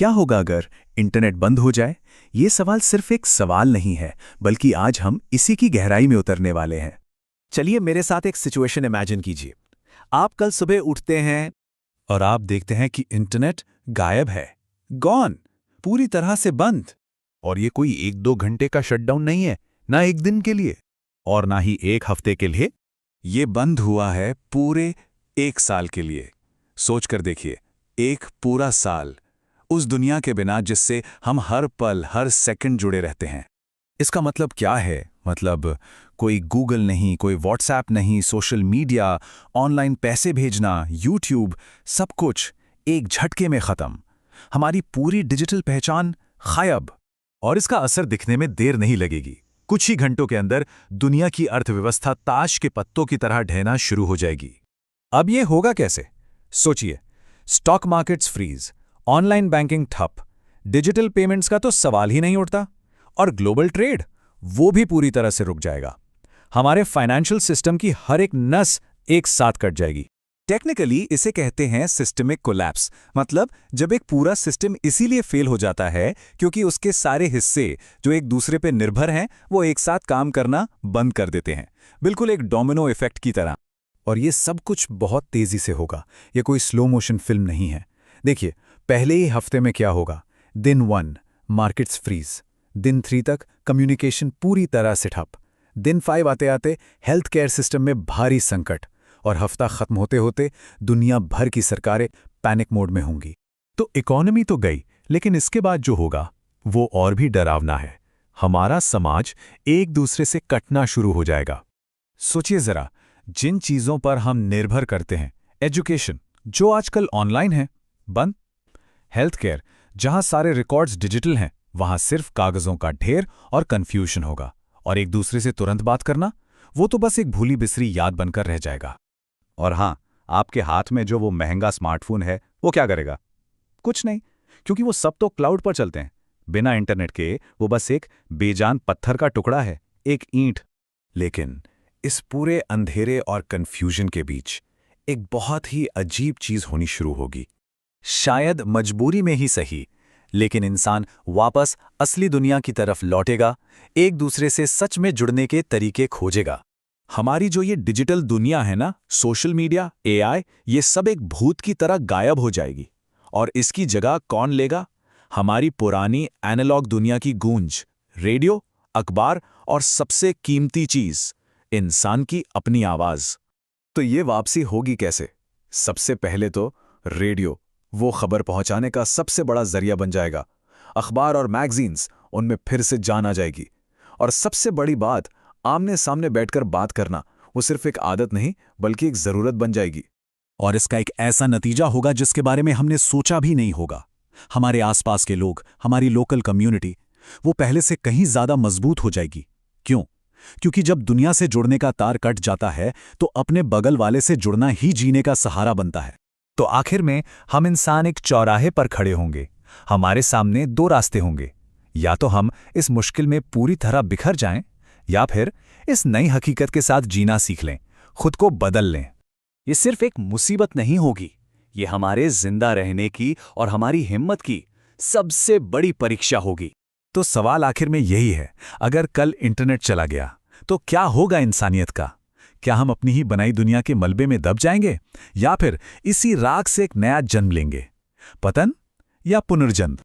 क्या होगा अगर इंटरनेट बंद हो जाए? ये सवाल सिर्फ एक सवाल नहीं है, बल्कि आज हम इसी की गहराई में उतरने वाले हैं। चलिए मेरे साथ एक सिचुएशन इमेजिन कीजिए। आप कल सुबह उठते हैं और आप देखते हैं कि इंटरनेट गायब है, गॉन, पूरी तरह से बंद। और ये कोई 1-2 घंटे का शटडाउन नहीं है, ना एक दिन के लिए और ना ही एक हफ्ते के लिए। ये बंद हुआ है पूरे 1 साल के लिए। सोच कर देखिए, एक पूरा साल उस दुनिया के बिना जिससे हम हर पल हर सेकंड जुड़े रहते हैं। इसका मतलब क्या है? मतलब कोई गूगल नहीं, कोई व्हाट्सएप नहीं, सोशल मीडिया, ऑनलाइन पैसे भेजना, यूट्यूब, सब कुछ एक झटके में खत्म। हमारी पूरी डिजिटल पहचान गायब। और इसका असर दिखने में देर नहीं लगेगी। कुछ ही घंटों के अंदर दुनिया की अर्थव्यवस्था ताश के पत्तों की तरह ढहना शुरू हो जाएगी। अब ये होगा कैसे? सोचिए, stock markets freeze, online banking ठप, डिजिटल पेमेंट्स का तो सवाल ही नहीं उठता, और ग्लोबल ट्रेड, वो भी पूरी तरह से रुक जाएगा। हमारे फाइनेंशियल सिस्टम की हर एक नस एक साथ कट जाएगी। टेक्निकली इसे कहते हैं सिस्टमिक कोलैप्स। मतलब जब एक पूरा सिस्टम इसीलिए फेल हो जाता है क्योंकि उसके सारे हिस्से जो एक दूसरे पे निर्भर हैं वो एक साथ काम करना बंद कर देते हैं, बिल्कुल एक डोमिनो इफेक्ट की तरह। और ये सब कुछ बहुत तेजी से होगा। ये कोई स्लो मोशन फिल्म नहीं है। देखिए, पहले ही हफ्ते में क्या होगा। दिन 1 मार्केट्स फ्रीज, दिन 3 तक कम्युनिकेशन पूरी तरह से ठप, दिन 5 आते आते हेल्थ केयर सिस्टम में भारी संकट, और हफ्ता खत्म होते होते दुनिया भर की सरकारें पैनिक मोड में होंगी। तो इकोनॉमी तो गई, लेकिन इसके बाद जो होगा वो और भी डरावना है। हमारा समाज एक दूसरे से कटना शुरू हो जाएगा। सोचिए जरा, जिन चीजों पर हम निर्भर करते हैं, एजुकेशन जो आजकल ऑनलाइन है, बंद। हेल्थ केयर जहां सारे रिकॉर्ड्स डिजिटल हैं, वहां सिर्फ कागजों का ढेर और कंफ्यूजन होगा। और एक दूसरे से तुरंत बात करना, वो तो बस एक भूली बिसरी याद बनकर रह जाएगा। और हां, आपके हाथ में जो वो महंगा स्मार्टफोन है, वो क्या करेगा? कुछ नहीं, क्योंकि वो सब तो क्लाउड पर चलते हैं। बिना इंटरनेट के वो बस एक बेजान पत्थर का टुकड़ा है, एक ईंट। लेकिन इस पूरे अंधेरे और कंफ्यूजन के बीच एक बहुत ही अजीब चीज होनी शुरू होगी। शायद मजबूरी में ही सही, लेकिन इंसान वापस असली दुनिया की तरफ लौटेगा, एक दूसरे से सच में जुड़ने के तरीके खोजेगा। हमारी जो ये डिजिटल दुनिया है ना, सोशल मीडिया, एआई, ये सब एक भूत की तरह गायब हो जाएगी। और इसकी जगह कौन लेगा? हमारी पुरानी एनालॉग दुनिया की गूंज, रेडियो, अखबार और सबसे कीमती चीज, इंसान की अपनी आवाज। तो ये वापसी होगी कैसे? सबसे पहले तो रेडियो, वो खबर पहुंचाने का सबसे बड़ा जरिया बन जाएगा। अखबार और मैगजीन्स, उनमें फिर से जान आ जाएगी। और सबसे बड़ी बात, आमने सामने बैठकर बात करना, वो सिर्फ एक आदत नहीं बल्कि एक जरूरत बन जाएगी। और इसका एक ऐसा नतीजा होगा जिसके बारे में हमने सोचा भी नहीं होगा। हमारे आसपास के लोग, हमारी लोकल कम्युनिटी, वो पहले से कहीं ज्यादा मजबूत हो जाएगी। क्यों? क्योंकि जब दुनिया से जुड़ने का तार कट जाता है तो अपने बगल वाले से जुड़ना ही जीने का सहारा बनता है। तो आखिर में हम इंसान एक चौराहे पर खड़े होंगे। हमारे सामने 2 रास्ते होंगे, या तो हम इस मुश्किल में पूरी तरह बिखर जाएं, या फिर इस नई हकीकत के साथ जीना सीख लें, खुद को बदल लें। ये सिर्फ एक मुसीबत नहीं होगी, ये हमारे जिंदा रहने की और हमारी हिम्मत की सबसे बड़ी परीक्षा होगी। तो सवाल आखिर में यही है, अगर कल इंटरनेट चला गया तो क्या होगा इंसानियत का? क्या हम अपनी ही बनाई दुनिया के मलबे में दब जाएंगे, या फिर इसी राख से एक नया जन्म लेंगे? पतन या पुनर्जन्म?